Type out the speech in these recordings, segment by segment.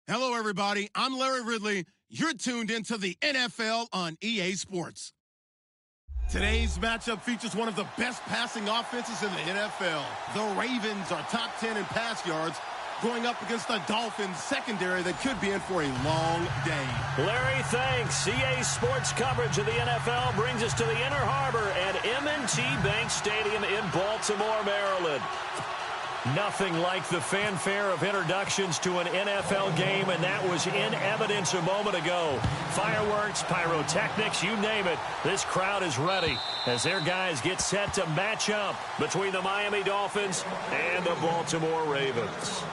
Hello, everybody. I'm Larry Ridley. You're tuned into the NFL on EA Sports. Today's matchup features one of the best passing offenses in the NFL. The Ravens are top 10 in pass yards, going up against the Dolphins secondary that could be in for a long day. Larry, thanks. EA Sports coverage of the NFL brings us to the Inner Harbor at M&T Bank Stadium in Baltimore, Maryland. Nothing like the fanfare of introductions to an NFL game, and that was in evidence a moment ago. Fireworks, pyrotechnics, you name it. This crowd is ready as their guys get set to match up between the Miami Dolphins and the Baltimore Ravens.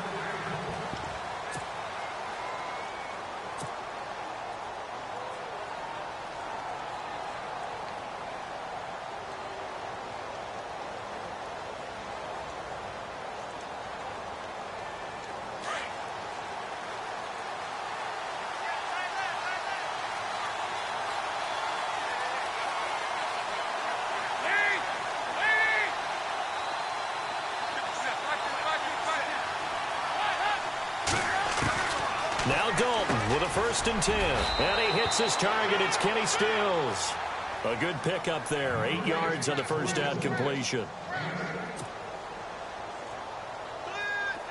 Now Dalton with a 1st and 10. And he hits his target. It's Kenny Stills. A good pickup there. 8 yards on the first down completion.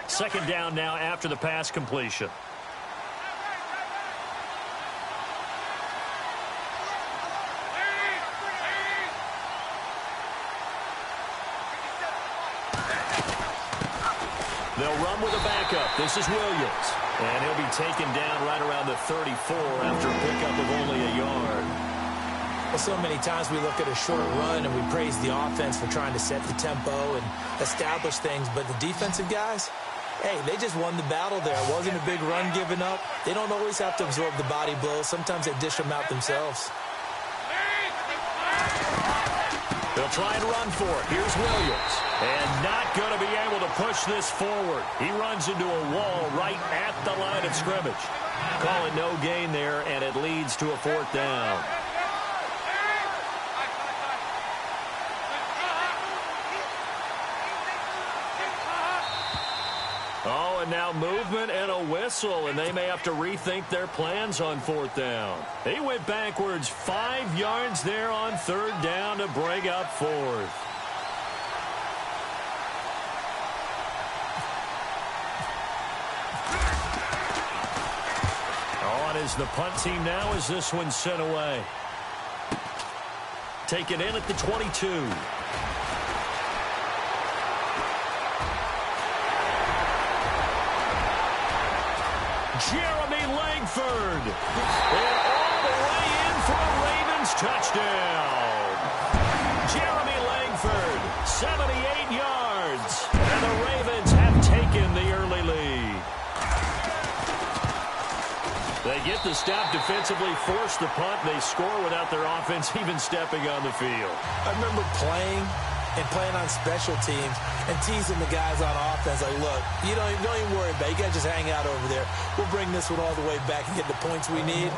2nd down now after the pass completion. They'll run with a backup. This is Williams. And he'll be taken down right around the 34 after a pickup of only a yard. Well, so many times we look at a short run and we praise the offense for trying to set the tempo and establish things. But the defensive guys, hey, they just won the battle there. It wasn't a big run given up. They don't always have to absorb the body blows. Sometimes they dish them out themselves. They'll try and run for it. Here's Williams. And not going to be able to push this forward. He runs into a wall right at the line of scrimmage. Calling no gain there, and it leads to a 4th down. now movement and a whistle, and they may have to rethink their plans on 4th down. He went backwards 5 yards there on 3rd down to break up 4th. On is the punt team now as this one's sent away. Taken in at the 22. Jeremy Langford. And all the way in for a Ravens touchdown. Jeremy Langford, 78 yards. And the Ravens have taken the early lead. They get the stop defensively, force the punt. They score without their offense even stepping on the field. I remember playing on special teams and teasing the guys on offense like, look, don't even worry about it. You guys just hang out over there. We'll bring this one all the way back and get the points we need.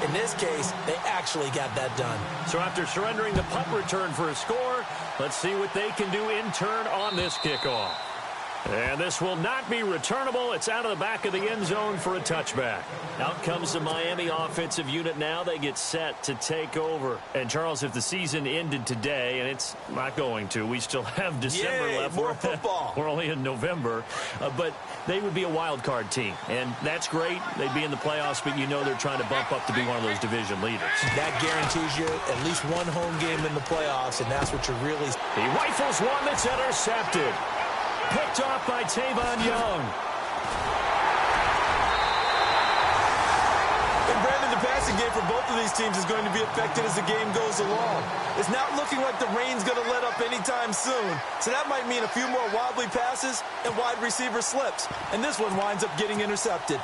In this case, they actually got that done. So after surrendering the punt return for a score, let's see what they can do in turn on this kickoff. And this will not be returnable. It's out of the back of the end zone for a touchback. Out comes the Miami offensive unit now. They get set to take over. And, Charles, if the season ended today, and it's not going to, we still have December left. More football. We're only in November. But they would be a wild card team. And that's great. They'd be in the playoffs, but you know they're trying to bump up to be one of those division leaders. That guarantees you at least one home game in the playoffs, and that's what you're really... He rifles one that's intercepted. Picked off by Tavon Young. And Brandon, the passing game for both of these teams is going to be affected as the game goes along. It's not looking like the rain's going to let up anytime soon. So that might mean a few more wobbly passes and wide receiver slips. And this one winds up getting intercepted.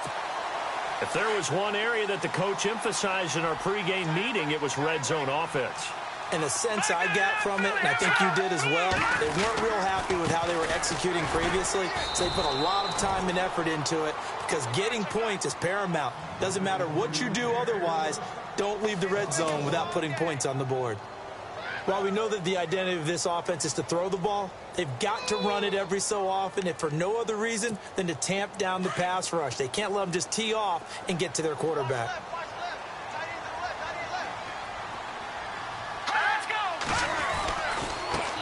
If there was one area that the coach emphasized in our pregame meeting, it was red zone offense. And the sense I got from it, and I think you did as well, they weren't real happy with how they were executing previously, so they put a lot of time and effort into it because getting points is paramount. Doesn't matter what you do otherwise, don't leave the red zone without putting points on the board. While we know that the identity of this offense is to throw the ball, they've got to run it every so often, if for no other reason than to tamp down the pass rush. They can't let them just tee off and get to their quarterback.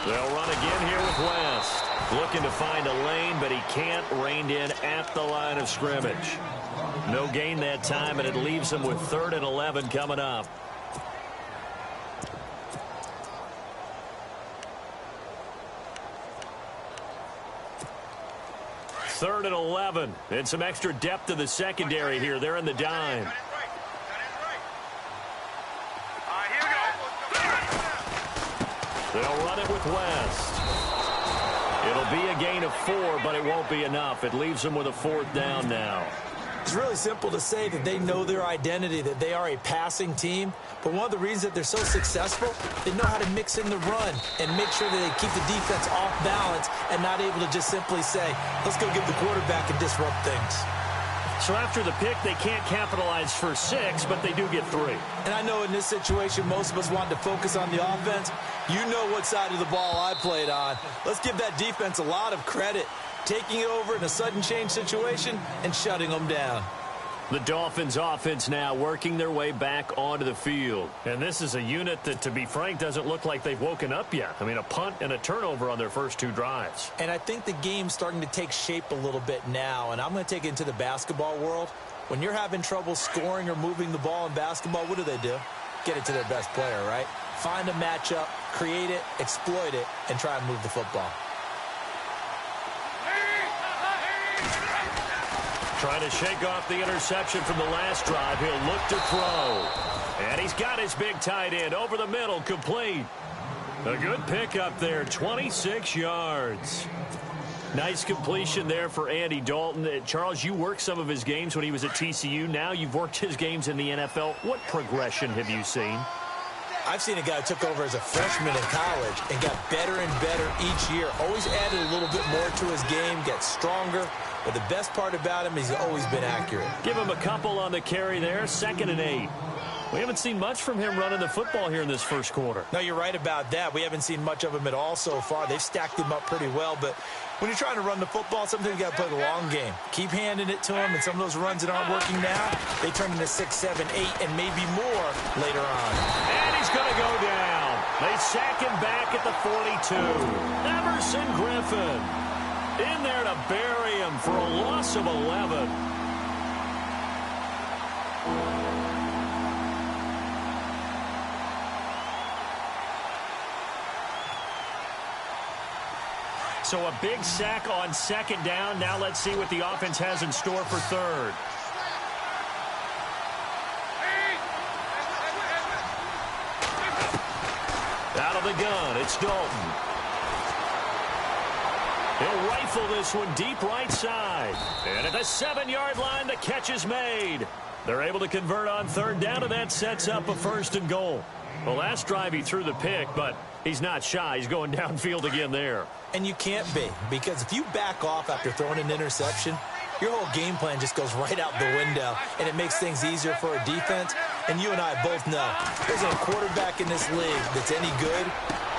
They'll run again here with West. Looking to find a lane, but he can't. Reined in at the line of scrimmage. No gain that time, and it leaves him with 3rd and 11 coming up. Third and 11. And some extra depth to the secondary here. They're in the dime. They'll run it with West. It'll be a gain of 4, but it won't be enough. It leaves them with a 4th down now. It's really simple to say that they know their identity, that they are a passing team. But one of the reasons that they're so successful, they know how to mix in the run and make sure that they keep the defense off balance and not able to just simply say, let's go get the quarterback and disrupt things. So after the pick, they can't capitalize for 6, but they do get 3. And I know in this situation, most of us wanted to focus on the offense. You know what side of the ball I played on. Let's give that defense a lot of credit, taking it over in a sudden change situation and shutting them down. The Dolphins offense now working their way back onto the field. And this is a unit that, to be frank, doesn't look like they've woken up yet. I mean, a punt and a turnover on their first 2 drives. And I think the game's starting to take shape a little bit now. And I'm going to take it into the basketball world. When you're having trouble scoring or moving the ball in basketball, what do? Get it to their best player, right? Find a matchup, create it, exploit it, and try and move the football. Trying to shake off the interception from the last drive. He'll look to throw. And he's got his big tight end over the middle, complete. A good pickup there, 26 yards. Nice completion there for Andy Dalton. Charles, you worked some of his games when he was at TCU. Now you've worked his games in the NFL. What progression have you seen? I've seen a guy who took over as a freshman in college and got better and better each year. Always added a little bit more to his game, gets stronger. But the best part about him is he's always been accurate. Give him a couple on the carry there, 2nd and 8. We haven't seen much from him running the football here in this first quarter. No, you're right about that. We haven't seen much of him at all so far. They've stacked him up pretty well, but when you're trying to run the football, sometimes you got to play the long game. Keep handing it to him, and some of those runs that aren't working now, they turn into 6, 7, 8, and maybe more later on. And he's going to go down. They sack him back at the 42. Emerson Griffin in there to bury him for a loss of 11. So a big sack on second down. Now let's see what the offense has in store for third. Out of the gun, it's Dalton. He'll rifle this one deep right side. And at the 7-yard line, the catch is made. They're able to convert on third down, and that sets up a 1st and goal. Well, last drive he threw the pick, but he's not shy. He's going downfield again there. And you can't be, because if you back off after throwing an interception, your whole game plan just goes right out the window, and it makes things easier for a defense. And you and I both know there's a quarterback in this league that's any good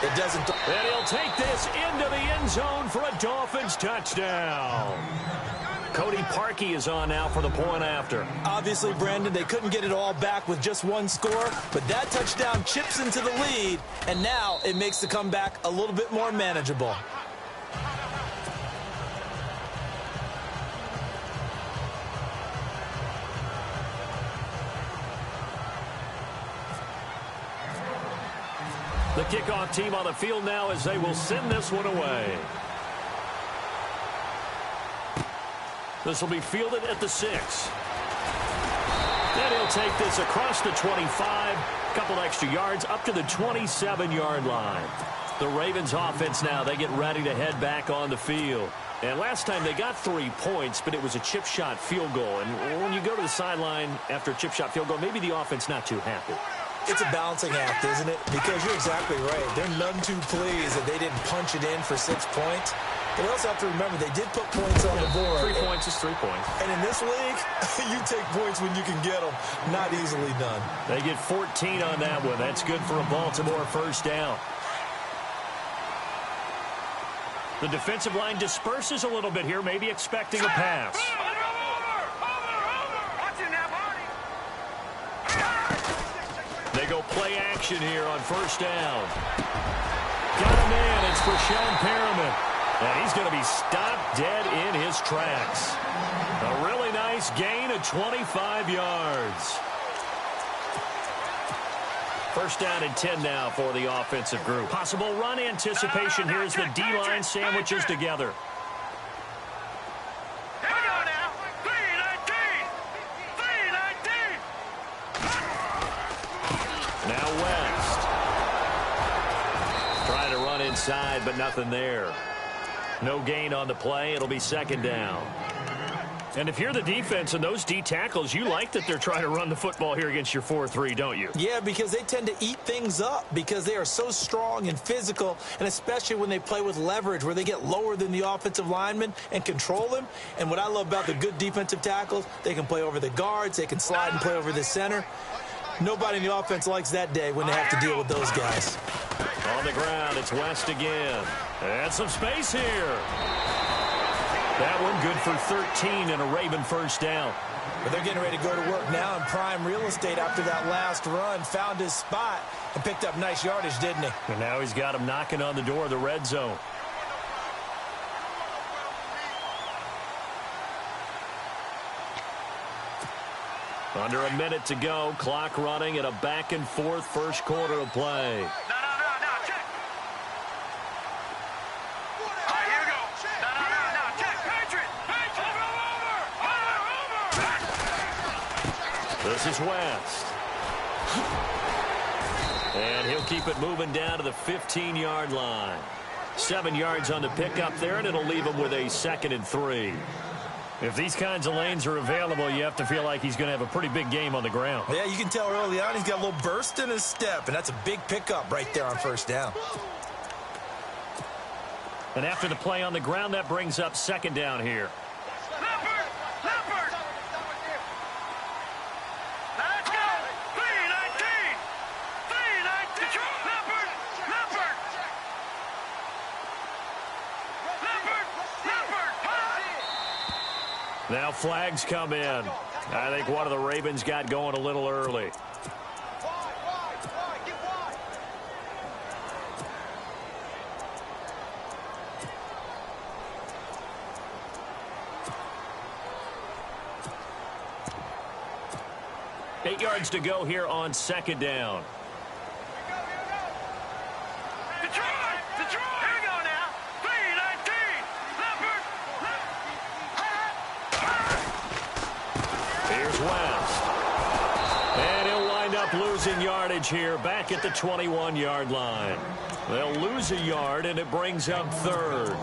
that doesn't. And he'll take this into the end zone for a Dolphins touchdown. Cody Parkey is on now for the point after. Obviously, Brandon, they couldn't get it all back with just one score, but that touchdown chips into the lead, and now it makes the comeback a little bit more manageable. The kickoff team on the field now as they will send this one away. This will be fielded at the 6. And he'll take this across the 25. A couple extra yards up to the 27-yard line. The Ravens offense now, they get ready to head back on the field. And last time they got 3 points, but it was a chip shot field goal. And when you go to the sideline after a chip shot field goal, maybe the offense not too happy. It's a balancing act, isn't it? Because you're exactly right. They're none too pleased that they didn't punch it in for 6 points. But we also have to remember they did put points on the board. 3 points is 3 points. And in this league, you take points when you can get them. Not easily done. They get 14 on that one. That's good for a Baltimore 1st down. The defensive line disperses a little bit here, maybe expecting a pass. They go play action here on 1st down. Got a man. It's for Sean Perriman. And he's going to be stopped dead in his tracks. A really nice gain of 25 yards. 1st down and 10 now for the offensive group. Possible run anticipation here as the D-line sandwiches together. Now West. Trying to run inside, but nothing there. No gain on the play. It'll be 2nd down. And if you're the defense and those D tackles, you like that they're trying to run the football here against your 4-3, don't you? Yeah, because they tend to eat things up because they are so strong and physical, and especially when they play with leverage where they get lower than the offensive linemen and control them. And what I love about the good defensive tackles, they can play over the guards, they can slide and play over the center. Nobody in the offense likes that day when they have to deal with those guys. On the ground, it's West again. And some space here. That one good for 13 and a Raven 1st down. But they're getting ready to go to work now in prime real estate after that last run. Found his spot and picked up nice yardage, didn't he? And now he's got him knocking on the door of the red zone. Under a minute to go. Clock running at a back-and-forth 1st quarter of play. This is West. And he'll keep it moving down to the 15-yard line. 7 yards on the pickup there, and it'll leave him with a 2nd and 3. If these kinds of lanes are available, you have to feel like he's going to have a pretty big game on the ground. Yeah, you can tell early on he's got a little burst in his step, and that's a big pickup right there on 1st down. And after the play on the ground, that brings up 2nd down here. Now flags come in. I think one of the Ravens got going a little early. Eight yards to go here on second down. Here's West. And he'll wind up losing yardage here back at the 21-yard line. They'll lose a yard, and it brings up third.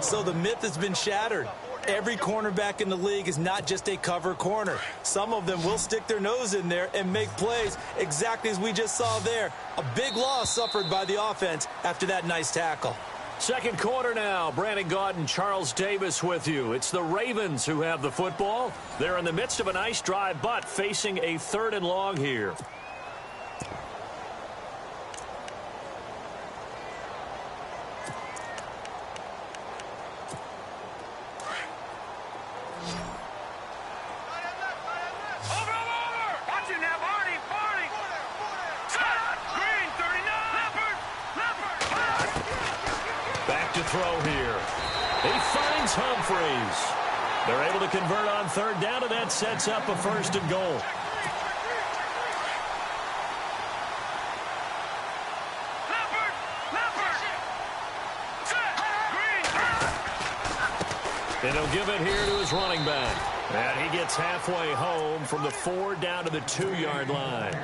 So the myth has been shattered. Every cornerback in the league is not just a cover corner. Some of them will stick their nose in there and make plays exactly as we just saw there. A big loss suffered by the offense after that nice tackle. Second quarter now. Brandon Gaudin and Charles Davis with you. It's the Ravens who have the football. They're in the midst of a nice drive, but facing a 3rd and long here. Throw here. He finds Humphreys. They're able to convert on 3rd down, and that sets up a 1st and goal. And he'll give it here to his running back. And he gets halfway home from the 4 down to the 2-yard line.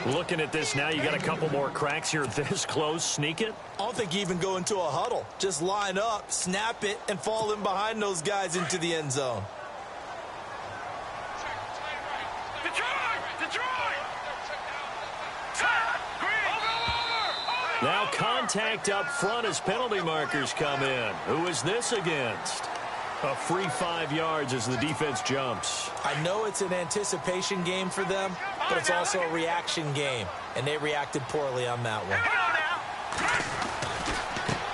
Looking at this now, you got a couple more cracks here this close. Sneak it? I don't think you even go into a huddle. Just line up, snap it, and fall in behind those guys into the end zone. Now contact up front as penalty markers come in. Who is this against? A free 5 yards as the defense jumps. I know it's an anticipation game for them, but it's also a reaction game, and they reacted poorly on that one.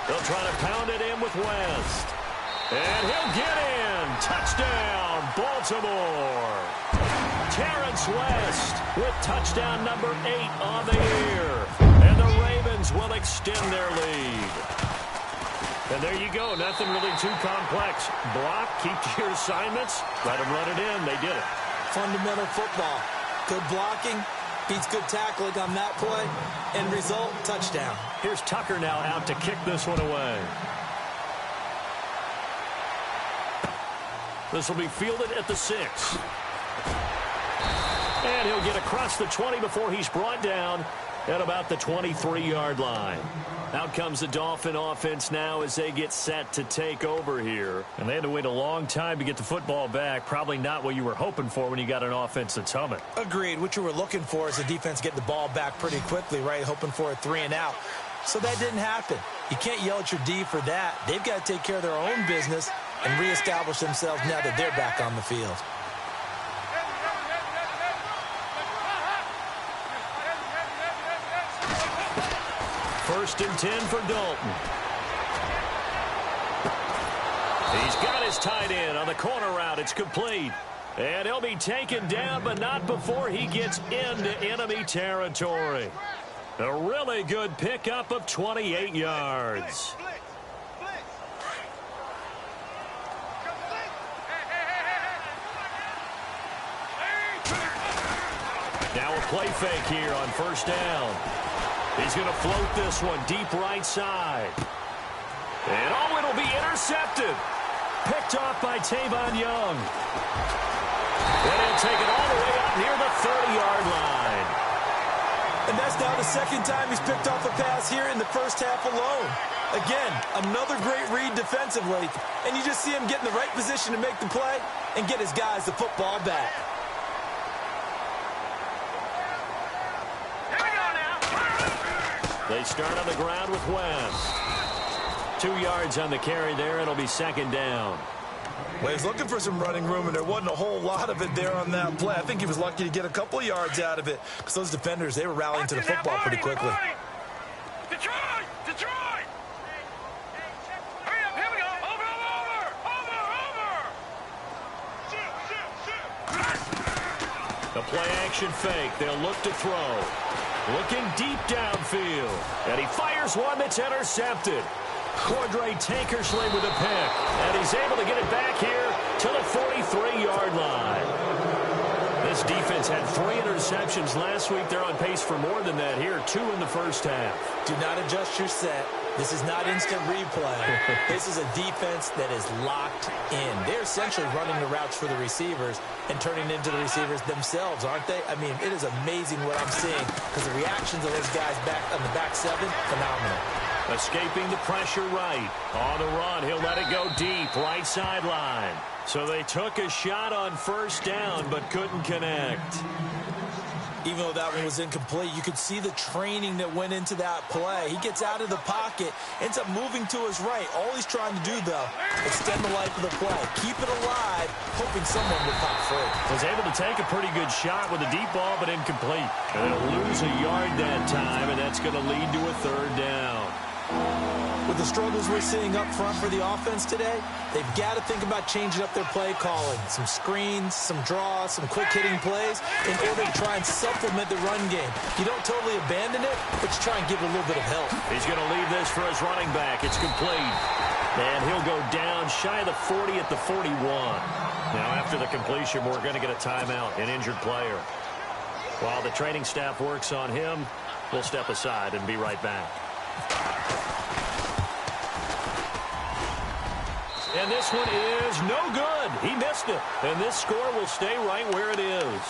They'll try to pound it in with West. And he'll get in. Touchdown, Baltimore. Terrence West with touchdown number 8 on the year. And the Ravens will extend their lead. And there you go. Nothing really too complex. Block, keep to your assignments, let them run it in. They did it. Fundamental football. Good blocking beats good tackling on that play. End result, touchdown. Here's Tucker now out to kick this one away. This will be fielded at the 6. And he'll get across the 20 before he's brought down at about the 23-yard line. Out comes the Dolphin offense now as they get set to take over here. And they had to wait a long time to get the football back. Probably not what you were hoping for when you got an offense that's humming. Agreed. What you were looking for is the defense getting the ball back pretty quickly, right? Hoping for a 3 and out. So that didn't happen. You can't yell at your D for that. They've got to take care of their own business and reestablish themselves now that they're back on the field. First and 10 for Dalton. He's got his tight end on the corner route. It's complete. And he'll be taken down, but not before he gets into enemy territory. A really good pickup of 28 yards. Now a play fake here on first down. He's going to float this one deep right side. And oh, it'll be intercepted. Picked off by Tavon Young. And he'll take it all the way out near the 30-yard line. And that's now the second time he's picked off a pass here in the first half alone. Again, another great read defensively. And you just see him get in the right position to make the play and get his guys the football back. They start on the ground with West. 2 yards on the carry there. It'll be second down. Well, he's looking for some running room, and there wasn't a whole lot of it there on that play. I think he was lucky to get a couple of yards out of it because those defenders, they were rallying to the football pretty quickly. Detroit! Hurry up, here we go. Over. A play-action fake. They'll look to throw. Looking deep downfield. And he fires one that's intercepted. Cordray Tankersley with a pick. And he's able to get it back here to the 43-yard line. This defense had 3 interceptions last week. They're on pace for more than that here. 2 in the first half. Do not adjust your set. This is not instant replay. This is a defense that is locked in. They're essentially running the routes for the receivers and turning into the receivers themselves, aren't they? I mean, it is amazing what I'm seeing because the reactions of those guys back on the back 7, phenomenal. Escaping the pressure right. On the run, he'll let it go deep, right sideline. So they took a shot on first down, but couldn't connect. Even though that one was incomplete, you could see the training that went into that play. He gets out of the pocket, ends up moving to his right. All he's trying to do, though, extend the life of the play. Keep it alive, hoping someone would pop free. Was able to take a pretty good shot with a deep ball, but incomplete. And they'll lose a yard that time, and that's going to lead to a third down. With the struggles we're seeing up front for the offense today, they've got to think about changing up their play calling. Some screens, some draws, some quick-hitting plays in order to try and supplement the run game. You don't totally abandon it, but you try and give it a little bit of help. He's going to leave this for his running back. It's complete. And he'll go down shy of the 40 at the 41. Now, after the completion, we're going to get a timeout, an injured player. While the training staff works on him, we'll step aside and be right back. And this one is no good. He missed it. And this score will stay right where it is.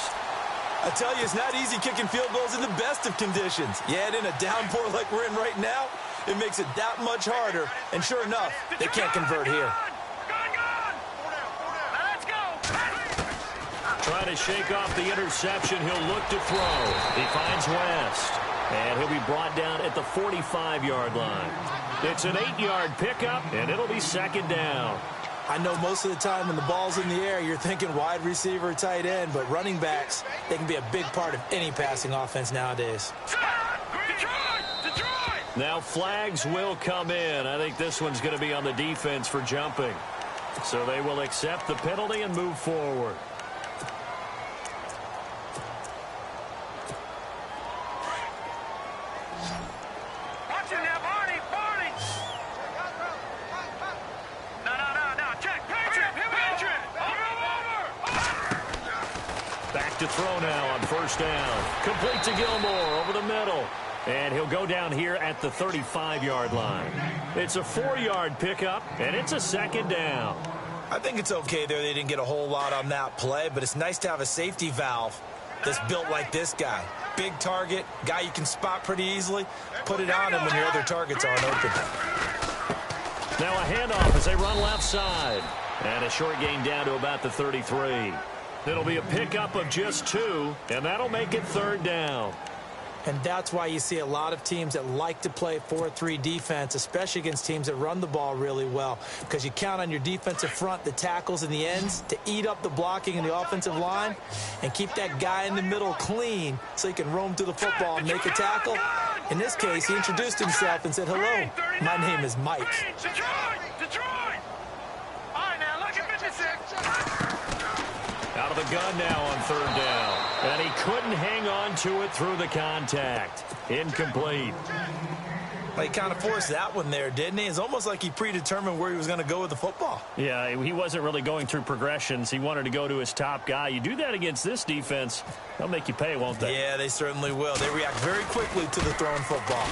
I tell you, it's not easy kicking field goals in the best of conditions. Yet in a downpour like we're in right now, it makes it that much harder. And sure enough, they can't convert here. Trying to shake off the interception. He'll look to throw. He finds West. And he'll be brought down at the 45-yard line. It's an 8-yard pickup, and it'll be second down. I know most of the time when the ball's in the air, you're thinking wide receiver, tight end, but running backs, they can be a big part of any passing offense nowadays. Now flags will come in. I think this one's going to be on the defense for jumping. So they will accept the penalty and move forward. To throw now on first down. Complete to Gilmore over the middle. And he'll go down here at the 35-yard line. It's a 4-yard pickup, and it's a second down. I think it's okay there. They didn't get a whole lot on that play, but it's nice to have a safety valve that's built like this guy. Big target, guy you can spot pretty easily. Put it on him when your other targets aren't open. Now a handoff as they run left side. And a short gain down to about the 33. It'll be a pickup of just 2, and that'll make it third down. And that's why you see a lot of teams that like to play 4-3 defense, especially against teams that run the ball really well, because you count on your defensive front, the tackles and the ends, to eat up the blocking in the offensive line and keep that guy in the middle clean so he can roam to the football and make a tackle. In this case, he introduced himself and said, "Hello, my name is Mike." Out of the gun now on third down. And he couldn't hang on to it through the contact. Incomplete. Well, he kind of forced that one there, didn't he? It's almost like he predetermined where he was going to go with the football. Yeah, he wasn't really going through progressions. He wanted to go to his top guy. You do that against this defense, they'll make you pay, won't they? Yeah, they certainly will. They react very quickly to the thrown football.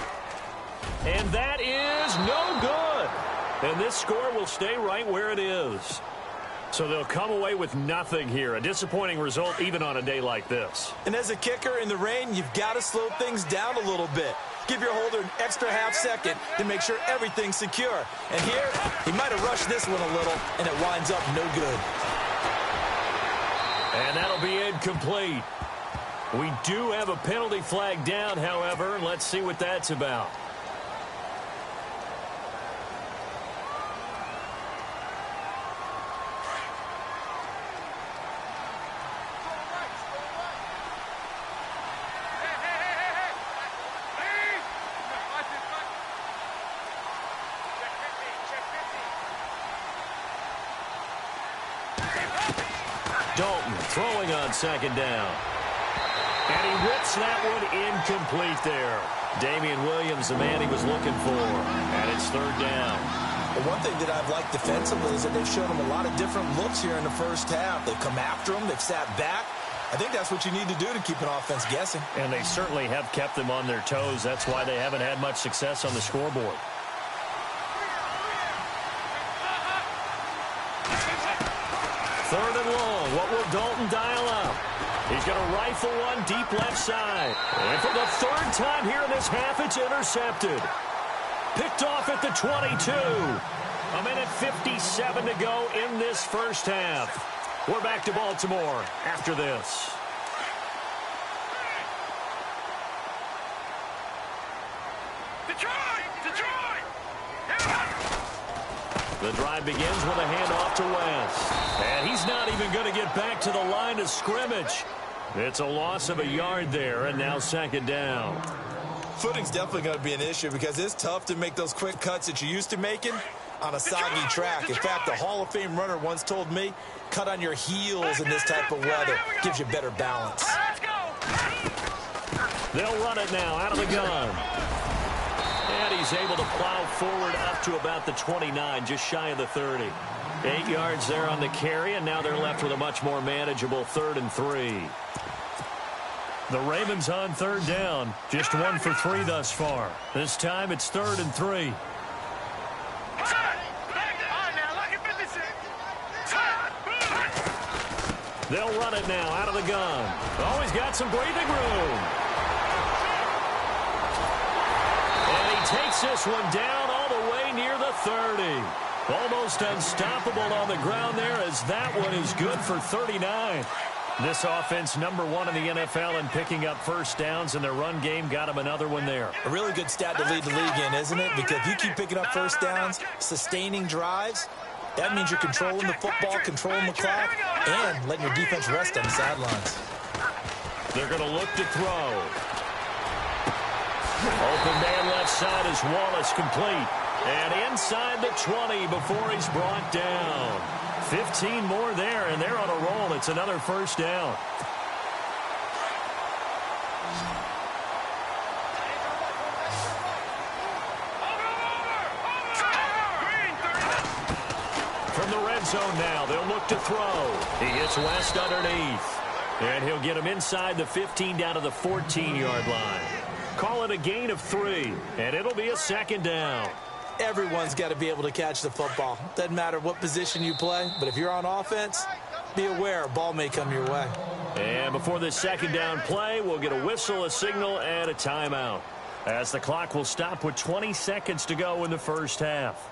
And that is no good. And this score will stay right where it is. So they'll come away with nothing here. A disappointing result even on a day like this. And as a kicker in the rain, you've got to slow things down a little bit. Give your holder an extra half second to make sure everything's secure. And here, he might have rushed this one a little, and it winds up no good. And that'll be incomplete. We do have a penalty flag down, however. Let's see what that's about. Dalton throwing on second down. And he whips that one incomplete there. Damian Williams, the man he was looking for. And it's third down. Well, one thing that I've liked defensively is that they've shown him a lot of different looks here in the first half. They've come after him. They've sat back. I think that's what you need to do to keep an offense guessing. And they certainly have kept them on their toes. That's why they haven't had much success on the scoreboard. Third and long. What will Dalton dial up? He's going to rifle one deep left side. And for the third time here in this half, it's intercepted. Picked off at the 22. A minute 57 to go in this first half. We're back to Baltimore after this. The drive begins with a handoff to West. And he's not even going to get back to the line of scrimmage. It's a loss of a yard there, and now second down. Footing's definitely going to be an issue because it's tough to make those quick cuts that you're used to making on a soggy track. In fact, the Hall of Fame runner once told me, cut on your heels in this type of weather. Gives you better balance. They'll run it now out of the gun. And he's able to plow forward up to about the 29, just shy of the 30. 8 yards there on the carry, and now they're left with a much more manageable 3rd and 3. The Ravens on third down, just 1 for 3 thus far. This time it's 3rd and 3. They'll run it now out of the gun. Oh, he's got some breathing room. And he takes this one down all the way near the 30. Almost unstoppable on the ground there as that one is good for 39. This offense number 1 in the NFL in picking up first downs, and their run game got him another one there. A really good stat to lead the league in, isn't it? Because if you keep picking up first downs, sustaining drives, that means you're controlling the football, controlling the clock, and letting your defense rest on the sidelines. They're going to look to throw. Open man left side is Wallace, complete. And inside the 20 before he's brought down. 15 more there, and they're on a roll. It's another first down. From the red zone now, they'll look to throw. He gets West underneath. And he'll get him inside the 15 down to the 14-yard line. Call it a gain of 3, and it'll be a second down. Everyone's got to be able to catch the football. Doesn't matter what position you play, but if you're on offense, be aware a ball may come your way. And before this second down play, we'll get a whistle, a signal, and a timeout, as the clock will stop with 20 seconds to go in the first half.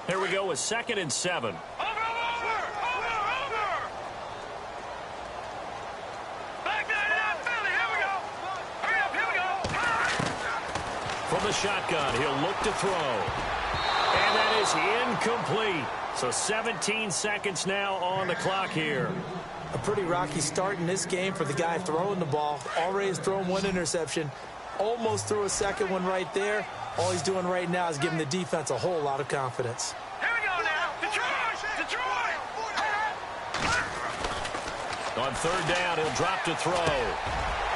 Here we go with 2nd and 7. Over! Back that up, Philly, here we go! Hurry up, here we go! From the shotgun, he'll look to throw. And that is incomplete. So 17 seconds now on the clock here. A pretty rocky start in this game for the guy throwing the ball. Already has thrown 1 interception. Almost threw a second one right there. All he's doing right now is giving the defense a whole lot of confidence. Here we go now. Detroit! On third down, he'll drop to throw.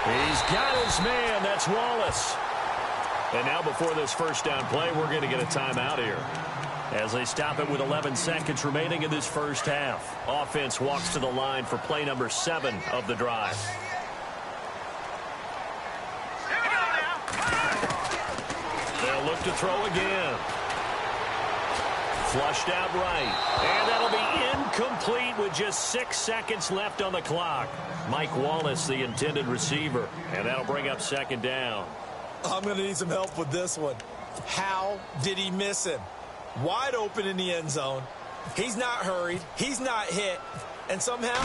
He's got his man. That's Wallace. And now before this first down play, we're going to get a timeout here, as they stop it with 11 seconds remaining in this first half. Offense walks to the line for play number 7 of the drive. They'll look to throw again. Flushed out right. And that'll be incomplete with just 6 seconds left on the clock. Mike Wallace, the intended receiver. And that'll bring up second down. I'm going to need some help with this one. How did he miss him? Wide open in the end zone. He's not hurried. He's not hit. And somehow,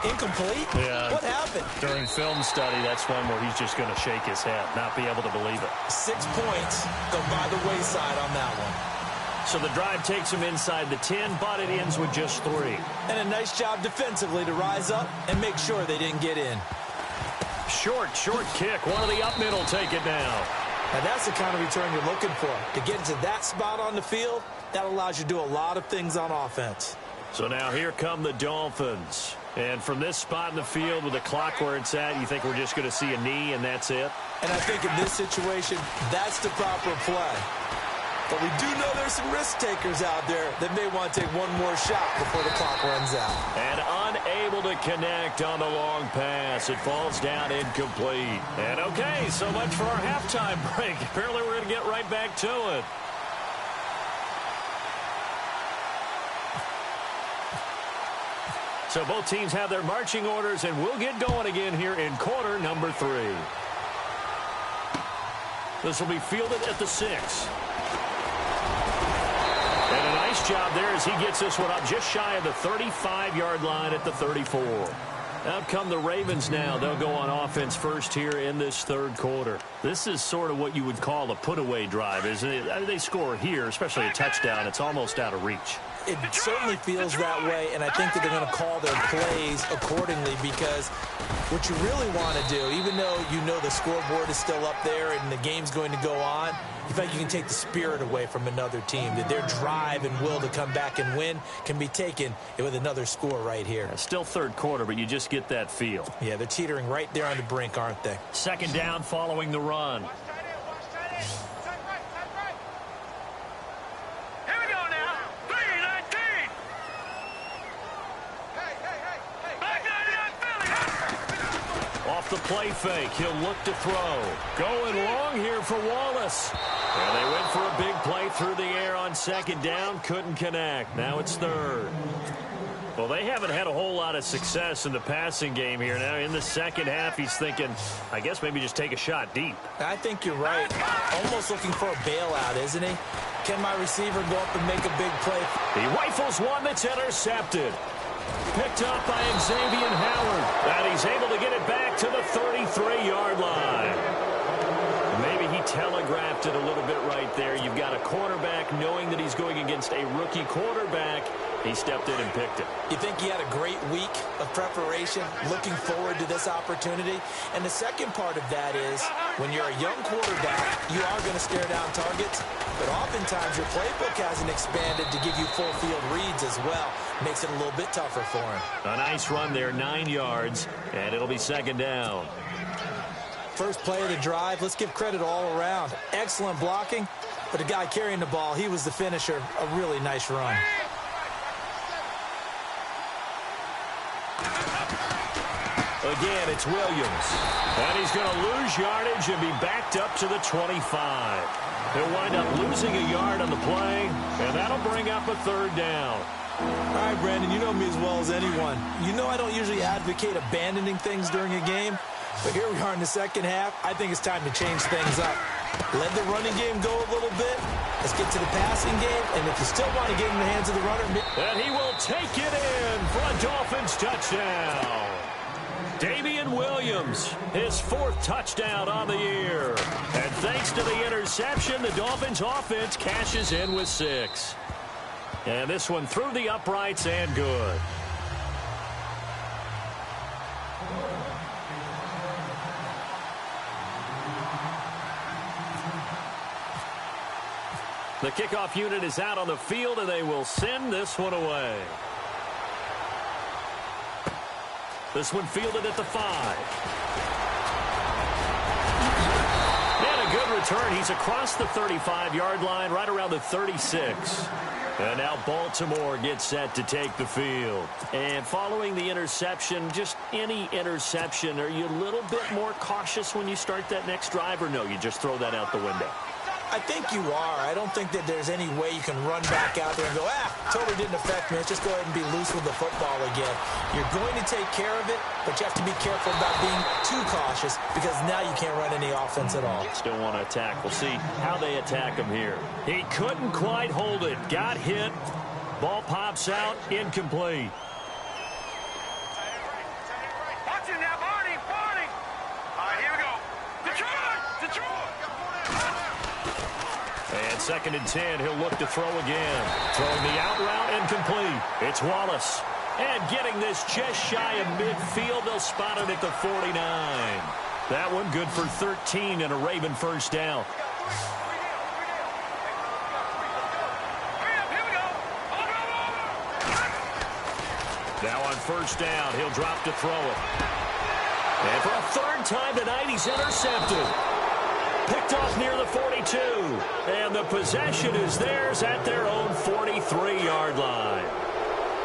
incomplete? Yeah. What happened? During film study, that's one where he's just going to shake his head, not be able to believe it. 6 points go by the wayside on that one. So the drive takes him inside the 10, but it ends with just 3. And a nice job defensively to rise up and make sure they didn't get in. Short kick. One of the up middle take it now. Now that's the kind of return you're looking for. To get into that spot on the field, that allows you to do a lot of things on offense. So now here come the Dolphins. And from this spot in the field with the clock where it's at, you think we're just going to see a knee and that's it? And I think in this situation, that's the proper play. But we do know there's some risk takers out there that may want to take one more shot before the clock runs out. And unable to connect on the long pass. It falls down incomplete. And okay, so much for our halftime break. Apparently we're going to get right back to it. So both teams have their marching orders, and we'll get going again here in quarter number 3. This will be fielded at the 6. And a nice job there as he gets this one up just shy of the 35-yard line at the 34. Out come the Ravens now. They'll go on offense first here in this third quarter. This is sort of what you would call a put-away drive, isn't it? They score here, especially a touchdown. It's almost out of reach. It certainly feels that way, and I think that they're going to call their plays accordingly because what you really want to do, even though you know the scoreboard is still up there and the game's going to go on, in fact, you can take the spirit away from another team, that their drive and will to come back and win can be taken with another score right here. Still third quarter, but you just get that feel. Yeah, they're teetering right there on the brink, aren't they? Second down following the run. The play fake. He'll look to throw. Going long here for Wallace. And they went for a big play through the air on second down. Couldn't connect. Now it's third. Well, they haven't had a whole lot of success in the passing game here. Now in the second half, he's thinking, I guess maybe just take a shot deep. I think you're right. Almost looking for a bailout, isn't he? Can my receiver go up and make a big play? He rifles one that's intercepted. Picked up by Xavier Howard. And he's able to get it back to the 33-yard line. Maybe he telegraphed it a little bit right there. You've got a quarterback knowing that he's going against a rookie quarterback. He stepped in and picked it. You think he had a great week of preparation, looking forward to this opportunity? And the second part of that is, when you're a young quarterback, you are going to stare down targets, but oftentimes your playbook hasn't expanded to give you full field reads as well. Makes it a little bit tougher for him. A nice run there, 9 yards, and it'll be second down. First play of the drive, let's give credit all around. Excellent blocking, but the guy carrying the ball, he was the finisher. A really nice run. Again, it's Williams. And he's going to lose yardage and be backed up to the 25. He'll wind up losing a yard on the play, and that'll bring up a third down. All right, Brandon, you know me as well as anyone. You know I don't usually advocate abandoning things during a game, but here we are in the second half. I think it's time to change things up. Let the running game go a little bit. Let's get to the passing game, and if you still want to get in the hands of the runner... And he will take it in for a Dolphins touchdown. Damian Williams, his 4th touchdown on the year. And thanks to the interception, the Dolphins offense cashes in with 6. And this one through the uprights and good. The kickoff unit is out on the field, and they will send this one away. This one fielded at the 5. And a good return. He's across the 35-yard line, right around the 36. And now Baltimore gets set to take the field. And following the interception, just any interception, are you a little bit more cautious when you start that next drive, or no, you just throw that out the window? I think you are. I don't think that there's any way you can run back out there and go, totally didn't affect me. Let's just go ahead and be loose with the football again. You're going to take care of it, but you have to be careful about being too cautious because now you can't run any offense at all. Still want to attack. We'll see how they attack him here. He couldn't quite hold it. Got hit. Ball pops out. Incomplete. Watch it now, Barney. All right, here we go. Detroit. And On 2nd and 10, he'll look to throw again. Throwing the out route and complete. It's Wallace. And getting this just shy of midfield, they'll spot it at the 49. That one good for 13 and a Raven first down. Now on first down, he'll drop to throw it. And for a third time tonight, he's intercepted. Picked off near the 42. And the possession is theirs at their own 43-yard line.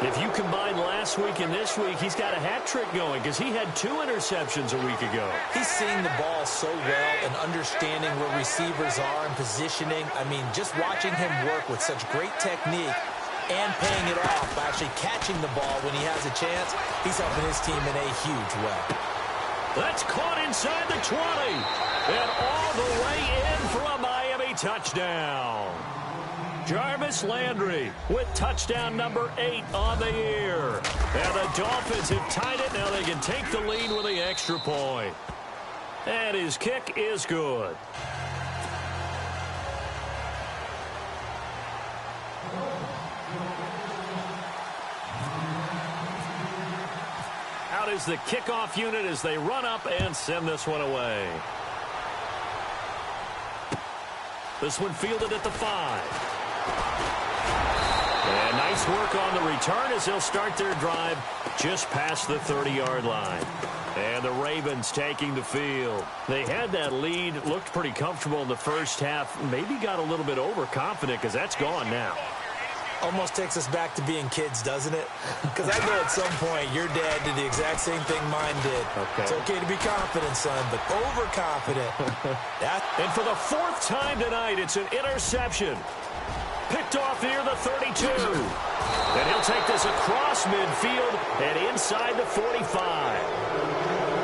If you combine last week and this week, he's got a hat trick going because he had 2 interceptions a week ago. He's seeing the ball so well and understanding where receivers are and positioning. I mean, just watching him work with such great technique and paying it off by actually catching the ball when he has a chance, he's helping his team in a huge way. That's caught inside the 20. And all the way in for a Miami touchdown. Jarvis Landry with touchdown number 8 on the year. And the Dolphins have tied it. Now they can take the lead with the extra point. And his kick is good. Out is the kickoff unit as they run up and send this one away. This one fielded at the 5. And nice work on the return as they'll start their drive just past the 30-yard line. And the Ravens taking the field. They had that lead, looked pretty comfortable in the first half, maybe got a little bit overconfident because that's gone now. Almost takes us back to being kids, doesn't it? Because I know at some point your dad did the exact same thing mine did. Okay. It's okay to be confident, son, but overconfident. And for the 4th time tonight, it's an interception. Picked off near the 32. And he'll take this across midfield and inside the 45.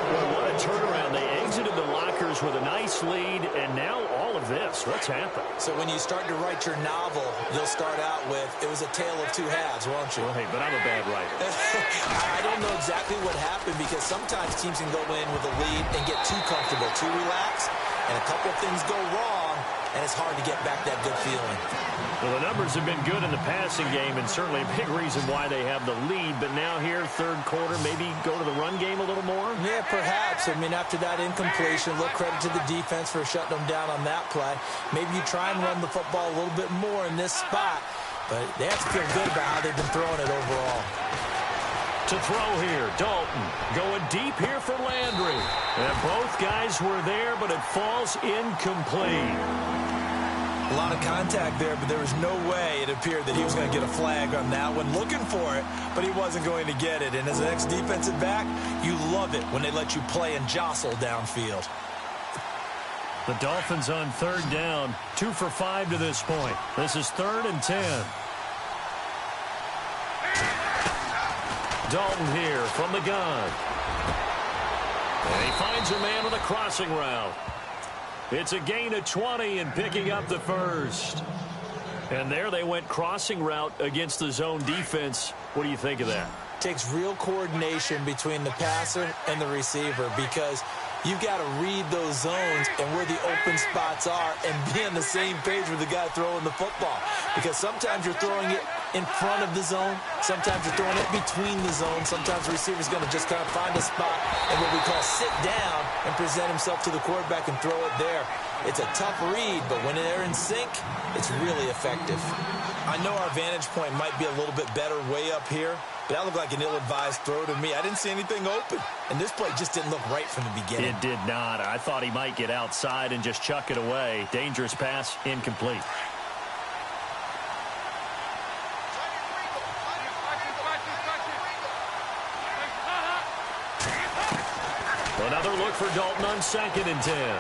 Well, what a turnaround. They exited the lockers with a nice lead, and now all of this. What's happened? So when you start to write your novel, you'll start out with, it was a tale of 2 halves, won't you? Well, hey, but I'm a bad writer. I don't know exactly what happened because sometimes teams can go in with a lead and get too comfortable, too relaxed, and a couple of things go wrong, and it's hard to get back that good feeling. Well, the numbers have been good in the passing game, and certainly a big reason why they have the lead. But now here, 3rd quarter, maybe go to the run game a little more? Yeah, perhaps. I mean, after that incompletion, look, credit to the defense for shutting them down on that play. Maybe you try and run the football a little bit more in this spot, but they have to feel good about how they've been throwing it overall. To throw here, Dalton going deep here for Landry. And both guys were there, but it falls incomplete. A lot of contact there, but there was no way it appeared that he was going to get a flag on that one. Looking for it, but he wasn't going to get it. And as an ex-defensive back, you love it when they let you play and jostle downfield. The Dolphins on 3rd down, 2 for 5 to this point. This is 3rd and 10. Dalton here from the gun. And he finds a man with a crossing route. It's a gain of 20 and picking up the 1st. And there they went crossing route against the zone defense. What do you think of that? Takes real coordination between the passer and the receiver because you've got to read those zones and where the open spots are and be on the same page with the guy throwing the football. Because sometimes you're throwing it in front of the zone. Sometimes you're throwing it between the zones. Sometimes the receiver's going to just kind of find a spot and what we call sit down and present himself to the quarterback and throw it there. It's a tough read, but when they're in sync, it's really effective. I know our vantage point might be a little bit better way up here, but that looked like an ill-advised throw to me. I didn't see anything open, and this play just didn't look right from the beginning. It did not. I thought he might get outside and just chuck it away. Dangerous pass, incomplete. Another look for Dalton on 2nd and 10.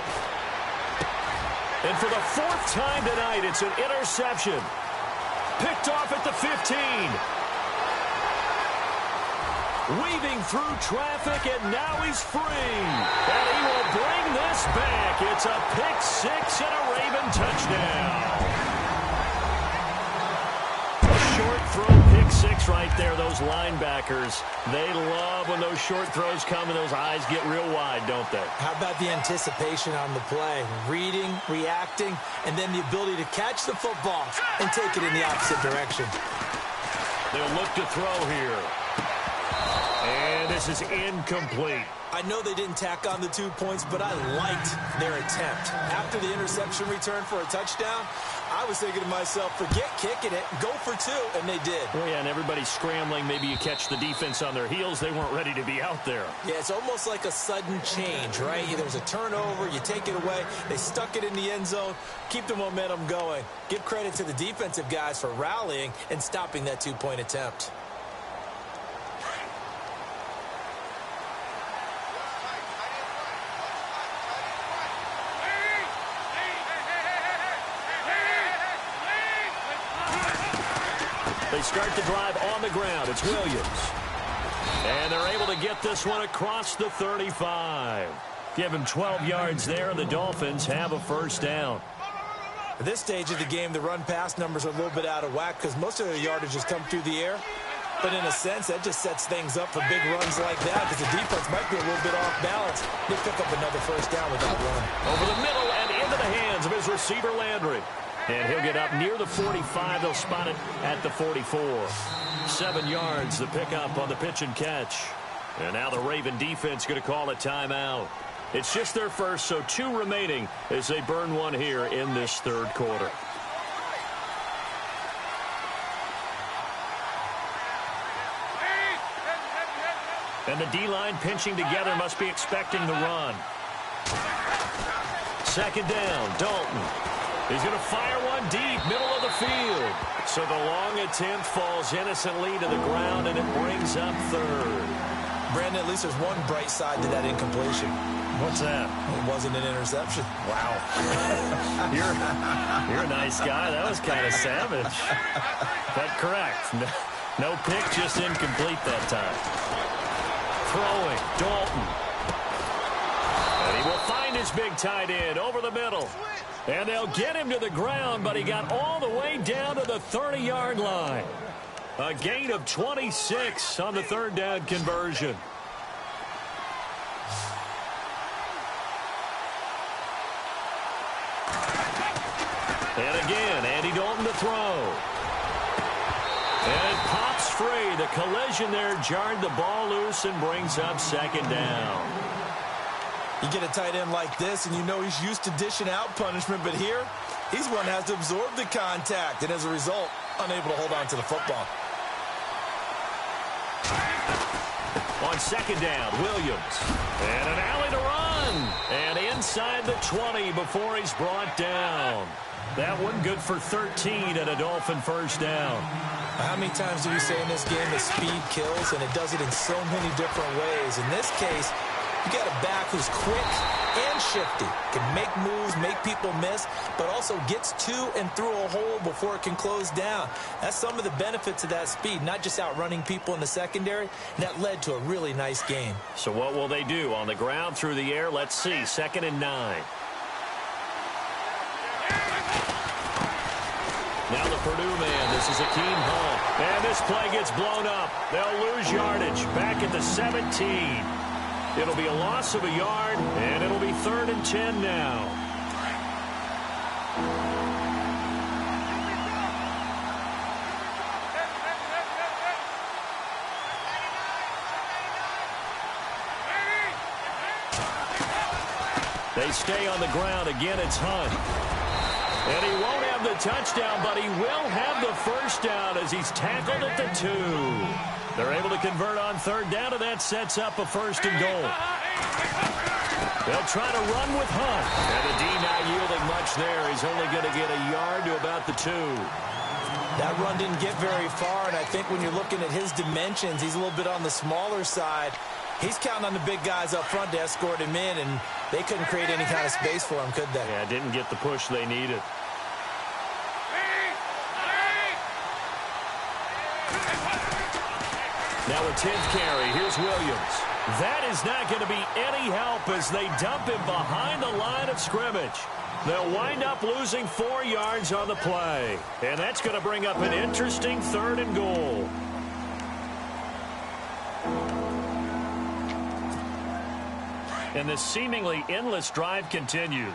And for the 4th time tonight, it's an interception. Picked off at the 15. Weaving through traffic, and now he's free. And he will bring this back. It's a pick-6 and a Raven touchdown. A short throw pick-6 picks right there, those linebackers. They love when those short throws come and those eyes get real wide, don't they? How about the anticipation on the play? Reading, reacting, and then the ability to catch the football and take it in the opposite direction. They'll look to throw here. And this is incomplete. I know they didn't tack on the 2 points, but I liked their attempt. After the interception return for a touchdown, I was thinking to myself, forget kicking it, go for 2, and they did. Oh, yeah, and everybody's scrambling. Maybe you catch the defense on their heels. They weren't ready to be out there. Yeah, it's almost like a sudden change, right? There's a turnover, you take it away, they stuck it in the end zone, keep the momentum going. Give credit to the defensive guys for rallying and stopping that 2-point attempt. They start the drive on the ground. It's Williams. And they're able to get this one across the 35. Give him 12 yards there, and the Dolphins have a first down. At this stage of the game, the run-pass numbers are a little bit out of whack because most of their yardage has come through the air. But in a sense, that just sets things up for big runs like that because the defense might be a little bit off balance. They pick up another first down with that run. Over the middle and into the hands of his receiver, Landry. And he'll get up near the 45. They'll spot it at the 44. 7 yards, the pickup on the pitch and catch. And now the Raven defense going to call a timeout. It's just their first, so 2 remaining as they burn one here in this third quarter. And the D-line pinching together, must be expecting the run. Second down, Dalton. He's going to fire one deep, middle of the field. So the long attempt falls innocently to the ground, and it brings up third. Brandon, at least there's one bright side to that incompletion. What's that? It wasn't an interception. Wow. You're a nice guy. That was kind of savage. But correct. No pick, just incomplete that time. Throwing, Dalton. And he will find his big tight end over the middle. And they'll get him to the ground, but he got all the way down to the 30-yard line. A gain of 26 on the third down conversion. And again, Andy Dalton to throw. And it pops free. The collision there jarred the ball loose and brings up second down. You get a tight end like this, and you know he's used to dishing out punishment, but here, he's one that has to absorb the contact, and as a result, unable to hold on to the football. On second down, Williams. And an alley to run. And inside the 20 before he's brought down. That one good for 13 and a Dolphin first down. How many times do we say in this game that speed kills, and it does it in so many different ways? In this case, you got a back who's quick and shifty, can make moves, make people miss, but also gets to and through a hole before it can close down. That's some of the benefits of that speed, not just outrunning people in the secondary, and that led to a really nice game. So what will they do? On the ground, through the air? Let's see. 2nd and 9. Now the Purdue man, this is Akeem Hunt. And this play gets blown up. They'll lose yardage back at the 17. It'll be a loss of a yard, and it'll be 3rd and 10 now. They stay on the ground. Again, it's Hunt. And he won't have the touchdown, but he will have the first down as he's tackled at the 2. They're able to convert on 3rd down, and that sets up a 1st and goal. They'll try to run with Hunt. And the D not yielding much there. He's only going to get a yard to about the 2. That run didn't get very far, and I think when you're looking at his dimensions, he's a little bit on the smaller side. He's counting on the big guys up front to escort him in, and they couldn't create any kind of space for him, could they? Yeah, didn't get the push they needed. Now a 10th carry. Here's Williams. That is not going to be any help as they dump him behind the line of scrimmage. They'll wind up losing 4 yards on the play. And that's going to bring up an interesting 3rd and goal. And this seemingly endless drive continues.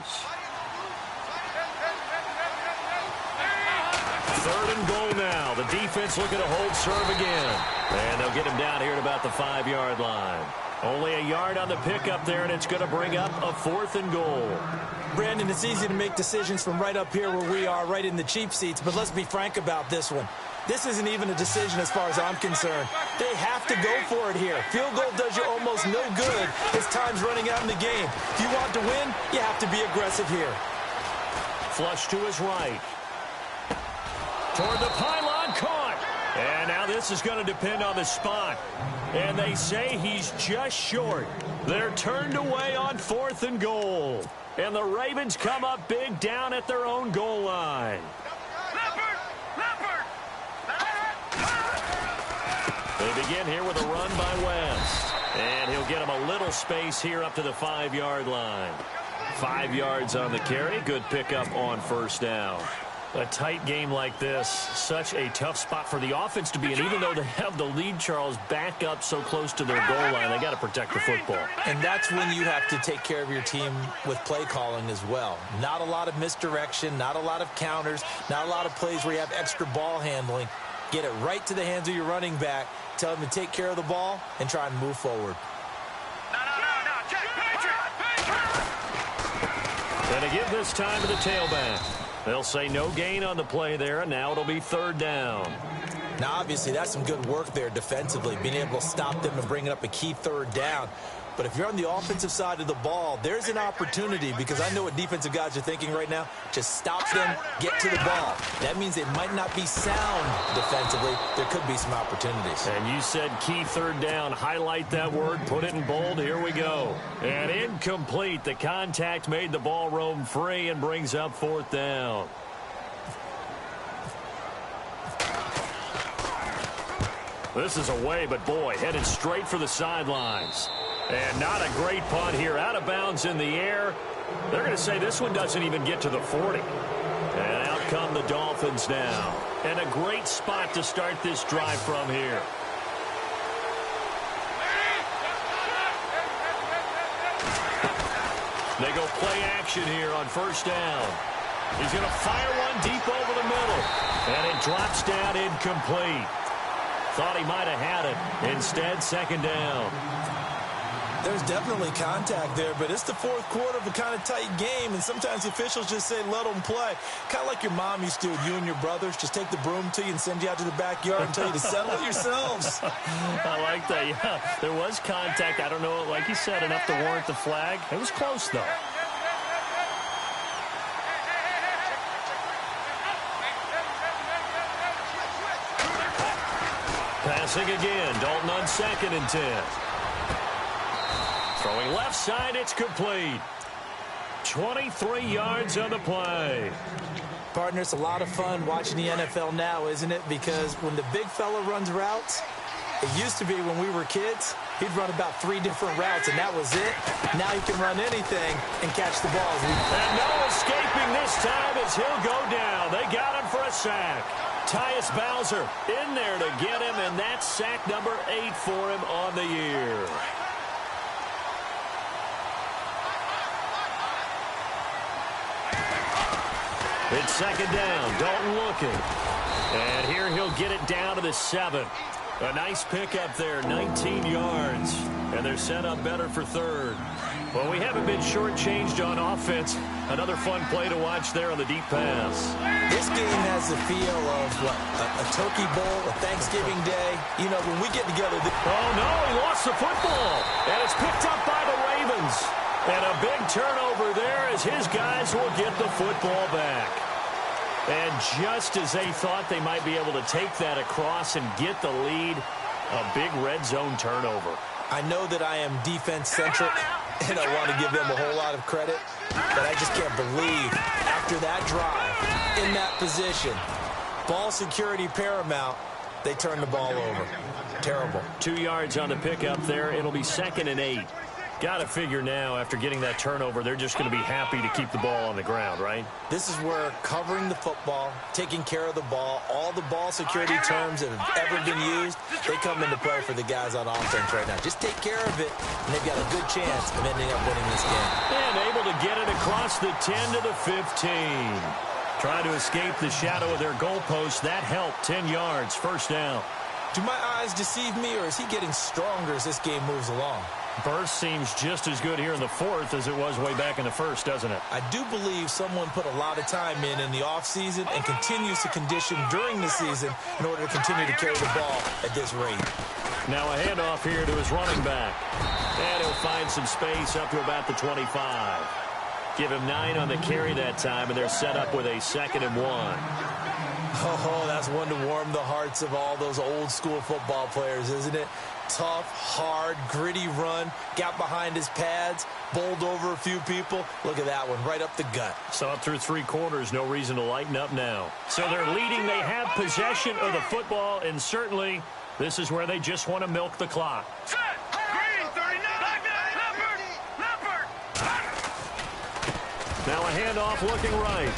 3rd and goal now. The defense looking to hold serve again. And they'll get him down here at about the 5-yard line. Only a yard on the pickup there, and it's going to bring up a 4th and goal. Brandon, it's easy to make decisions from right up here where we are, right in the cheap seats, but let's be frank about this one. This isn't even a decision as far as I'm concerned. They have to go for it here. Field goal does you almost no good as time's running out in the game. If you want to win, you have to be aggressive here. Flush to his right. Toward the pylon, caught. And now this is going to depend on the spot. And they say he's just short. They're turned away on 4th and goal. And the Ravens come up big down at their own goal line. They begin here with a run by West. And he'll get him a little space here up to the 5-yard line. 5 yards on the carry. Good pickup on 1st down. A tight game like this, such a tough spot for the offense to be in. Even though they have the lead, Charles, back up so close to their goal line, they got to protect the football. And that's when you have to take care of your team with play calling as well. Not a lot of misdirection, not a lot of counters, not a lot of plays where you have extra ball handling. Get it right to the hands of your running back, tell him to take care of the ball, and try and move forward. And to give this time to the tailback. They'll say no gain on the play there, and now it'll be 3rd down. Now, obviously, that's some good work there defensively, being able to stop them and bring up a key 3rd down. But if you're on the offensive side of the ball, there's an opportunity, because I know what defensive guys are thinking right now. Just stop them, get to the ball. That means it might not be sound defensively. There could be some opportunities. And you said key 3rd down. Highlight that word, put it in bold. Here we go. And incomplete. The contact made the ball roam free and brings up 4th down. This is away, but boy, headed straight for the sidelines. And not a great punt here. Out of bounds in the air. They're going to say this one doesn't even get to the 40. And out come the Dolphins now. And a great spot to start this drive from here. They go play action here on 1st down. He's going to fire one deep over the middle. And it drops down incomplete. Thought he might have had it. Instead, 2nd down. There's definitely contact there, but it's the 4th quarter of a kind of tight game, and sometimes officials just say let them play. Kind of like your mom used to with you and your brothers. Just take the broom to you and send you out to the backyard and tell you to settle it yourselves. I like that, yeah. There was contact. I don't know, like you said, enough to warrant the flag. It was close, though. Passing again. Dalton on 2nd and 10. Throwing left side, it's complete. 23 yards on the play. Partner, it's a lot of fun watching the NFL now, isn't it? Because when the big fella runs routes, it used to be when we were kids, he'd run about 3 different routes, and that was it. Now he can run anything and catch the balls. And no escaping this time as he'll go down. They got him for a sack. Tyus Bowser in there to get him, and that's sack number 8 for him on the year. It's 2nd down. Dalton looking. And here he'll get it down to the 7. A nice pickup there, 19 yards. And they're set up better for 3rd. Well, we haven't been shortchanged on offense. Another fun play to watch there on the deep pass. This game has the feel of, what, a turkey bowl, a Thanksgiving day. You know, when we get together. Oh, no, he lost the football. And it's picked up by the Ravens. And a big turnover there as his guys will get the football back. And just as they thought they might be able to take that across and get the lead, a big red zone turnover. I know that I am defense-centric, and I want to give them a whole lot of credit, but I just can't believe after that drive, in that position, ball security paramount, they turn the ball over. Terrible. 2 yards on the pickup there. It'll be 2nd and 8. Got to figure now, after getting that turnover, they're just going to be happy to keep the ball on the ground, right? This is where covering the football, taking care of the ball, all the ball security terms that have ever been used, they come into play for the guys on offense right now. Just take care of it, and they've got a good chance of ending up winning this game. And able to get it across the 10 to the 15. Trying to escape the shadow of their goalpost. That helped. 10 yards, first down. Do my eyes deceive me, or is he getting stronger as this game moves along? Burst seems just as good here in the fourth as it was way back in the first, doesn't it? I do believe someone put a lot of time in the offseason and continues to condition during the season in order to continue to carry the ball at this rate. Now a handoff here to his running back. And he'll find some space up to about the 25. Give him 9 on the carry that time, and they're set up with a 2nd and 1. Oh, that's one to warm the hearts of all those old-school football players, isn't it? Tough, hard, gritty run, got behind his pads, bowled over a few people. Look at that one, right up the gut. So up through 3 quarters, no reason to lighten up now. So they're leading, they have possession of the football, and certainly this is where they just want to milk the clock. Set. Green, 39. Leopard. Now a handoff looking right.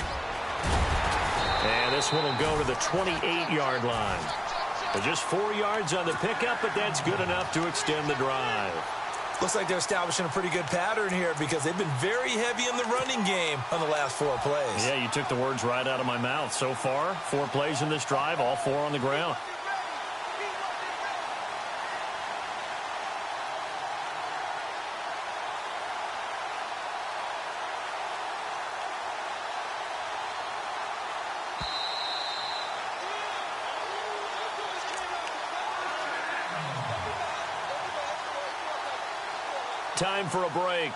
And this one will go to the 28-yard line. Well, just 4 yards on the pickup, but that's good enough to extend the drive. Looks like they're establishing a pretty good pattern here because they've been very heavy in the running game on the last 4 plays. Yeah, you took the words right out of my mouth. So far, 4 plays in this drive, all 4 on the ground. Time for a break.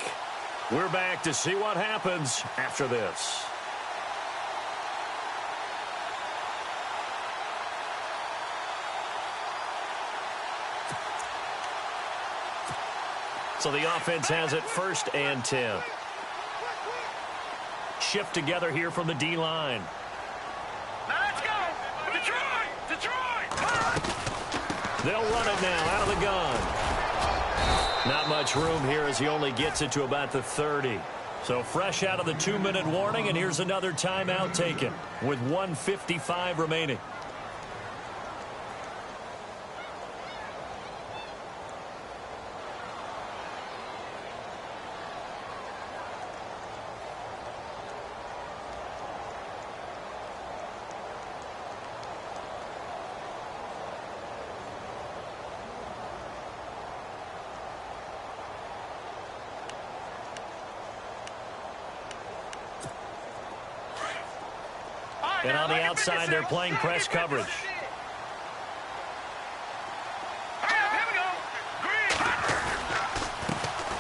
We're back to see what happens after this. So the offense has it 1st and 10. Shift together here from the D-line. Let's go. Detroit. They'll run it now out of the gun. Not much room here as he only gets it to about the 30. So fresh out of the 2-minute warning, and here's another timeout taken with 1:55 remaining. And on the outside, they're playing press coverage.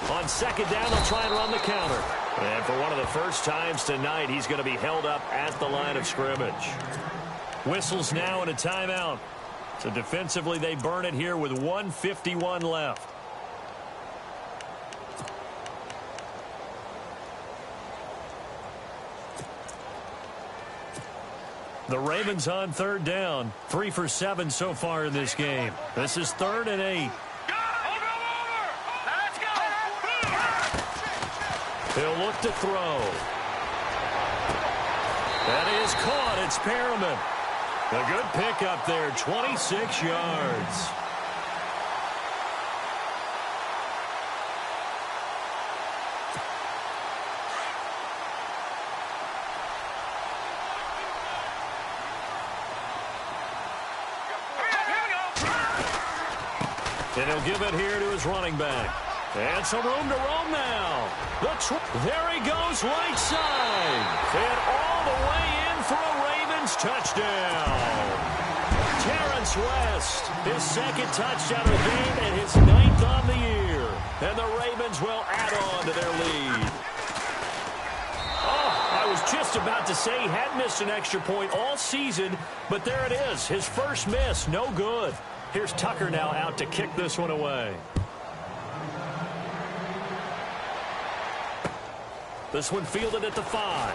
On 2nd down, they'll try and run the counter. And for one of the first times tonight, he's going to be held up at the line of scrimmage. Whistles now and a timeout. So defensively, they burn it here with 1:51 left. The Ravens on 3rd down. 3 for 7 so far in this game. This is 3rd and 8. Let's go. He'll look to throw. That is caught. It's Perriman. A good pickup there. 26 yards. And he'll give it here to his running back. And some room to roam now. There he goes, right side. And all the way in for a Ravens touchdown. Terrence West, his 2nd touchdown of the game and his 9th on the year. And the Ravens will add on to their lead. Oh, I was just about to say he hadn't missed an extra point all season, but there it is. His first miss, no good. Here's Tucker now out to kick this one away. This one fielded at the 5.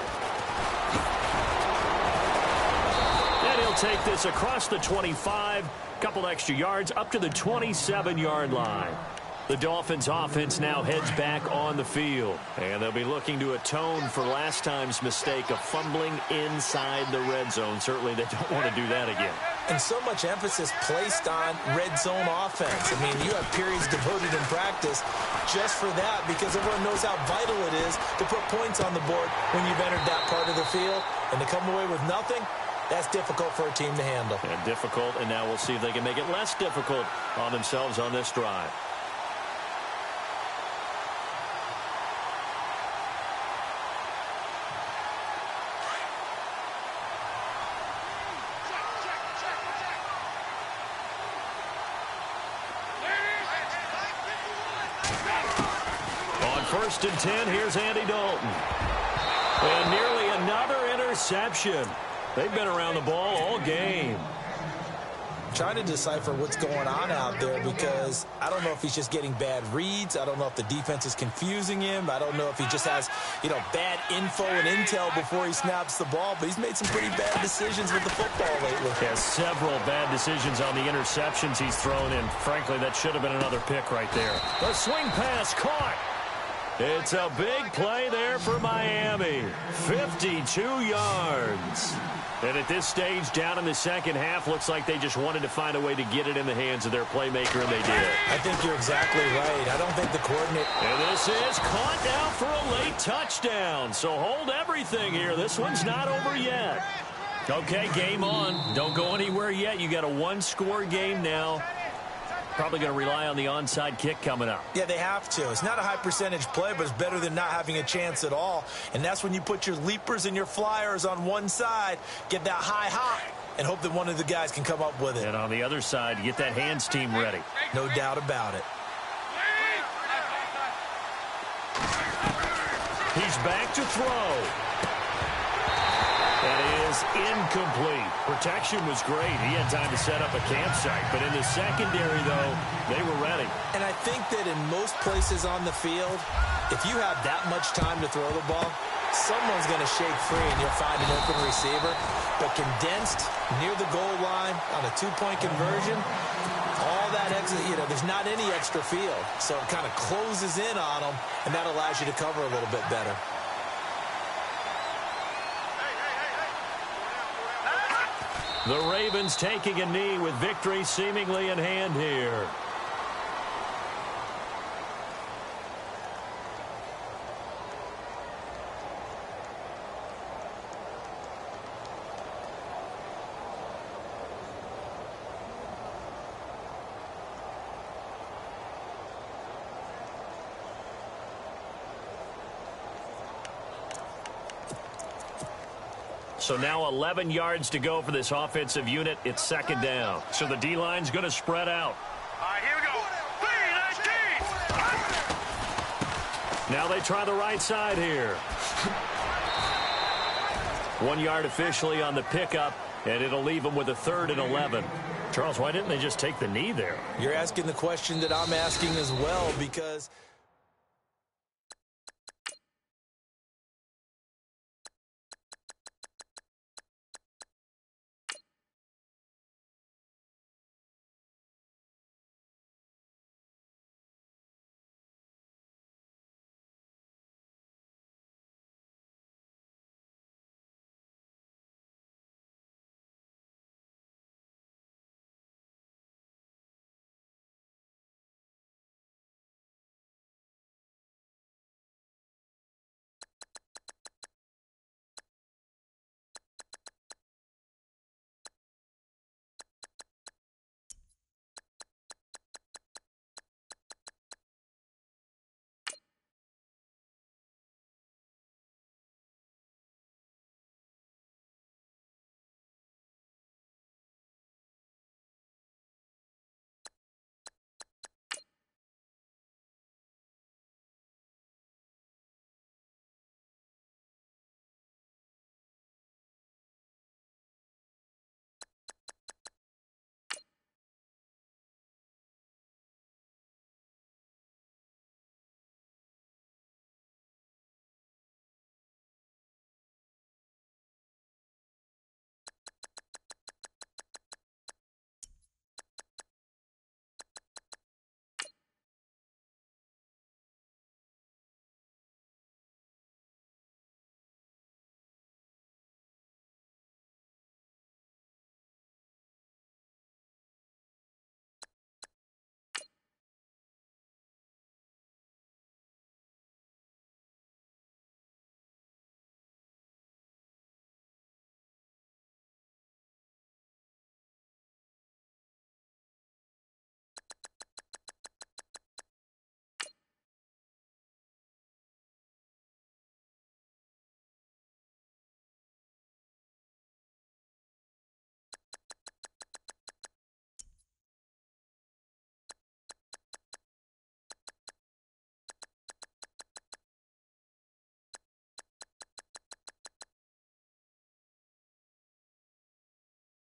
And he'll take this across the 25. Couple extra yards up to the 27-yard line. The Dolphins offense now heads back on the field. And they'll be looking to atone for last time's mistake of fumbling inside the red zone. Certainly they don't want to do that again. And so much emphasis placed on red zone offense. I mean, you have periods devoted in practice just for that because everyone knows how vital it is to put points on the board when you've entered that part of the field. And to come away with nothing, that's difficult for a team to handle. And difficult, and now we'll see if they can make it less difficult on themselves on this drive. First and 10, here's Andy Dalton. And nearly another interception. They've been around the ball all game. I'm trying to decipher what's going on out there because I don't know if he's just getting bad reads. I don't know if the defense is confusing him. I don't know if he just has, bad info and intel before he snaps the ball. But he's made some pretty bad decisions with the football lately. He has several bad decisions on the interceptions he's thrown in. Frankly, that should have been another pick right there. The swing pass caught. It's a big play there for Miami. 52 yards. And at this stage, down in the second half, looks like they just wanted to find a way to get it in the hands of their playmaker, and they did. I think you're exactly right. I don't think the coordinator... And this is caught down for a late touchdown. So hold everything here. This one's not over yet. Okay, game on. Don't go anywhere yet. You got a one-score game now. Probably going to rely on the onside kick coming up. Yeah, they have to. It's not a high percentage play, but it's better than not having a chance at all. And that's when you put your leapers and your flyers on one side, get that high hop, and hope that one of the guys can come up with it. And on the other side, get that hands team ready. No doubt about it. He's back to throw. That is incomplete. Protection was great. He had time to set up a campsite. But in the secondary, though, they were ready. And I think that in most places on the field, if you have that much time to throw the ball, someone's going to shake free and you'll find an open receiver. But condensed near the goal line on a two-point conversion, all that extra, there's not any extra field. So it kind of closes in on them, and that allows you to cover a little bit better. The Ravens taking a knee with victory seemingly in hand here. So now 11 yards to go for this offensive unit. It's second down. So the D-line's going to spread out. All right, here we go. 3-19. Now they try the right side here. 1 yard officially on the pickup, and it'll leave them with a 3rd and 11. Charles, why didn't they just take the knee there? You're asking the question that I'm asking as well, because